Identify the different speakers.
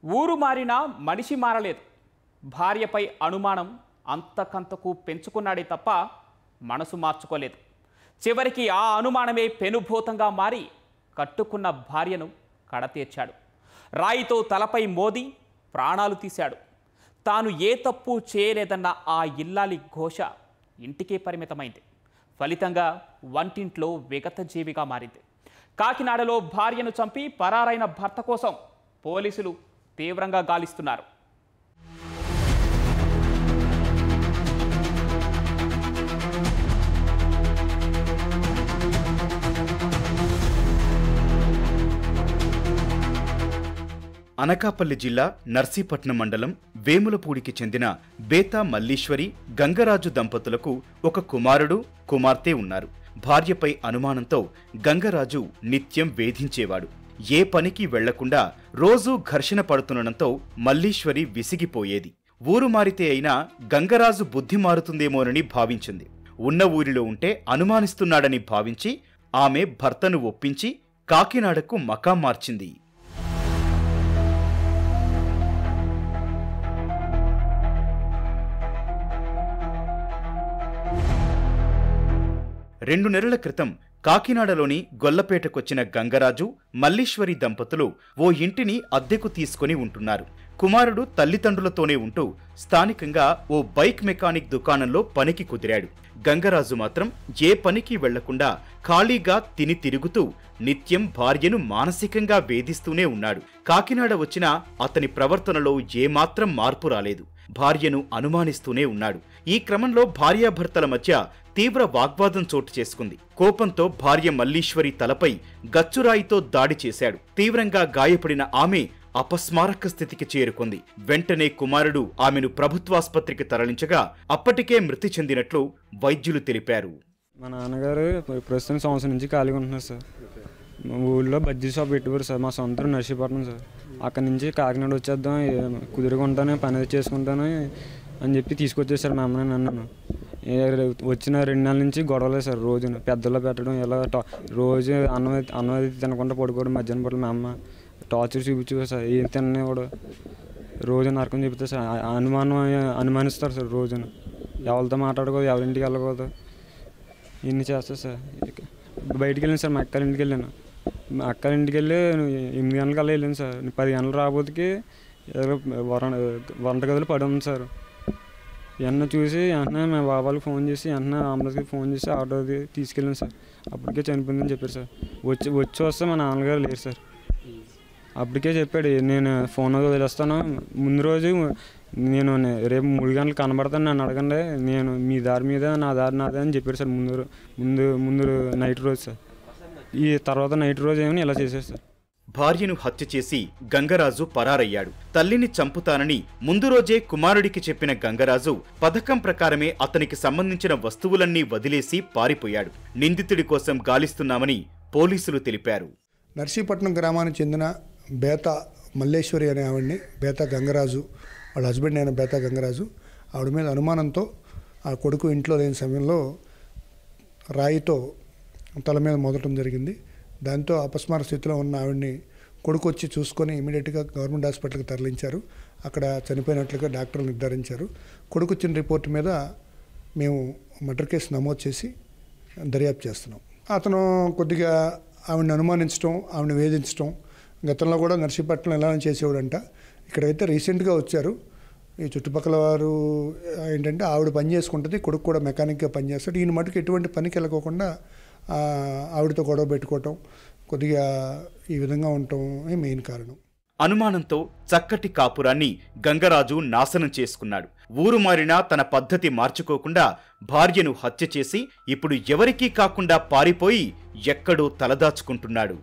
Speaker 1: ఊరు మారినా మనిషి మారలేదు. భార్యపై అనుమానం అంతకంతకు పెంచుకున్నాడే తప్ప మనసు మార్చుకోలేదు. చివరికి ఆ అనుమానమే పెనుభూతంగా మారి కట్టుకున్న భార్యను కడతీర్చాడు. రాయితో తలపై మోది ప్రాణాలు తీశాడు. తాను ఏ తప్పు చేయలేదన్న ఆ ఇల్లాలి ఘోష ఇంటికే పరిమితమైంది. ఫలితంగా వంటింట్లో విగత జీవిగా మారింది. కాకినాడలో భార్యను చంపి పరారైన భర్త కోసం పోలీసులు తీవ్రంగా గాలిస్తున్నారు.
Speaker 2: అనకాపల్లి జిల్లా నర్సీపట్నం మండలం వేములపూడికి చెందిన బేతా మల్లీశ్వరి గంగరాజు దంపతులకు ఒక కుమారుడు కుమార్తె ఉన్నారు. భార్యపై అనుమానంతో గంగరాజు నిత్యం వేధించేవాడు. ఏ పనికి వెళ్లకుండా రోజూ ఘర్షణ పడుతుండటంతో మల్లీశ్వరి విసిగిపోయేది. ఊరు మారితే అయినా గంగరాజు బుద్ధి మారుతుందేమోనని భావించింది. ఉన్న ఊరిలో ఉంటే అనుమానిస్తున్నాడని భావించి ఆమె భర్తను ఒప్పించి కాకినాడకు మకాం మార్చింది. రెండు నెలల క్రితం కాకినాడలోని గొల్లపేటకొచ్చిన గంగరాజు మల్లీశ్వరి దంపతులు ఓ ఇంటిని అద్దెకు తీసుకుని ఉంటున్నారు. కుమారుడు తల్లిదండ్రులతోనే ఉంటూ స్థానికంగా ఓ బైక్ మెకానిక్ దుకాణంలో పనికి కుదిరాడు. గంగరాజు మాత్రం ఏ పనికి వెళ్లకుండా ఖాళీగా తిని తిరుగుతూ నిత్యం భార్యను మానసికంగా వేధిస్తూనే ఉన్నాడు. కాకినాడ వచ్చినా అతని ప్రవర్తనలో ఏమాత్రం మార్పు రాలేదు. భార్యను అనుమానిస్తూనే ఉన్నాడు. ఈ క్రమంలో భార్యాభర్తల మధ్య తీవ్ర వాగ్వాదం చోటు చేసుకుంది. కోపంతో భార్య మల్లీశ్వరి తలపై గచ్చురాయితో దాడి చేశాడు. తీవ్రంగా గాయపడిన ఆమె అపస్మారక స్థితికి చేరుకుంది. వెంటనే కుమారుడు ఆమెను ప్రభుత్వాసుపత్రికి తరలించగా అప్పటికే మృతి చెందినట్లు వైద్యులు తెలిపారు.
Speaker 3: మా నాన్నగారు ప్రస్తుతం సంవత్సరం నుంచి ఖాళీగా ఉంటున్నారు సార్. మా ఊళ్ళో బజ్జీ షాప్ పెట్టేవారు సార్. మా సొంత నర్సీపట్నం సార్. అక్కడి నుంచి కాకినాడ వచ్చేద్దాం, కుదురుకుంటాను, పని చేసుకుంటాను అని చెప్పి తీసుకొచ్చేసారు మా అమ్మని నన్ను. వచ్చిన 2 నెలల నుంచి గొడవలే సార్. రోజున పెద్దలో పెట్టడం, ఇలా రోజు అన్నం తినకుండా పడుకోవడం, మధ్యాహ్నం పూట మా అమ్మ టార్చర్ చూపించు సార్. ఏం తిననివాడు, రోజు నరకం చెబుతారు సార్. అనుమానిస్తారు సార్. రోజున ఎవరితో మాట్లాడకూడదు, ఎవరింటికి వెళ్ళకూడదు, ఇన్ని చేస్తారు సార్. బయటికి వెళ్ళాను సార్. మా అక్కల ఇంటికి వెళ్ళాను. మా అక్కల ఇంటికి వెళ్ళి 8 గంటలకల్లా వెళ్ళాను సార్. 10 గంటలు రాబోతుకి వంటగదిలో పడి ఉంది సార్. వెంటనే చూసి వెంటనే మా బాబాలకు ఫోన్ చేసి వెంటనే అంబులెన్స్కి ఫోన్ చేసి ఆటోకి తీసుకెళ్ళాను సార్. అప్పటికే చనిపోయిందని చెప్పారు సార్. వచ్చి వస్తే మా నాన్నగారు లేరు సార్. అప్పటికే చెప్పాడు, నేను ఫోన్ వదిలేస్తాను, ముందు రోజు నేను రేపు 3 గంటలకు కనబడతాను, నన్ను అడగండి, నేను మీ దారి మీద నా దారి నాదే అని చెప్పారు సార్. ముందు నైట్ రోజు సార్. ఈ తర్వాత నైట్ రోజు ఏమని ఇలా చేశారు సార్.
Speaker 2: భార్యను హత్య చేసి గంగరాజు పరారయ్యాడు. తల్లిని చంపుతానని ముందు రోజే కుమారుడికి చెప్పిన గంగరాజు పథకం ప్రకారమే అతనికి సంబంధించిన వస్తువులన్నీ వదిలేసి పారిపోయాడు. నిందితుడి కోసం గాలిస్తున్నామని పోలీసులు తెలిపారు.
Speaker 4: నర్సీపట్నం గ్రామానికి చెందిన బేతా మల్లేశ్వరి అనే ఆవిడ్ని, బేతా గంగరాజు వాళ్ళ హస్బెండ్ అయిన బేతా గంగరాజు, ఆవిడ మీద అనుమానంతో ఆ కొడుకు ఇంట్లో లేని సమయంలో రాయితో తల మీద మోదటం జరిగింది. దాంతో అపస్మార స్థితిలో ఉన్న ఆవిడ్ని కొడుకు వచ్చి చూసుకొని ఇమీడియట్గా గవర్నమెంట్ హాస్పిటల్కి తరలించారు. అక్కడ చనిపోయినట్లుగా డాక్టర్లు నిర్ధారించారు. కొడుకు వచ్చిన రిపోర్ట్ మీద మేము మర్డర్ కేసు నమోదు చేసి దర్యాప్తు చేస్తున్నాం. అతను కొద్దిగా ఆవిడని అనుమానించడం, ఆవిడని వేధించడం, గతంలో కూడా నర్సీపట్నం ఎలా చేసేవాడంట. ఇక్కడైతే రీసెంట్గా వచ్చారు. ఈ చుట్టుపక్కల వారు ఏంటంటే ఆవిడ పని చేసుకుంటుంది, కొడుకు కూడా మెకానిక్గా పనిచేస్తాడు. ఈయన మటుకు ఎటువంటి పనికి వెళ్ళకోకుండా ఆవిడతో గొడవ పెట్టుకోవటం, కొద్దిగా ఈ విధంగా ఉండటం మెయిన్ కారణం.
Speaker 2: అనుమానంతో చక్కటి కాపురాన్ని గంగరాజు నాశనం చేసుకున్నాడు. ఊరు మారినా తన పద్ధతి మార్చుకోకుండా భార్యను హత్య చేసి ఇప్పుడు ఎవరికీ కాకుండా పారిపోయి ఎక్కడో తలదాచుకుంటున్నాడు.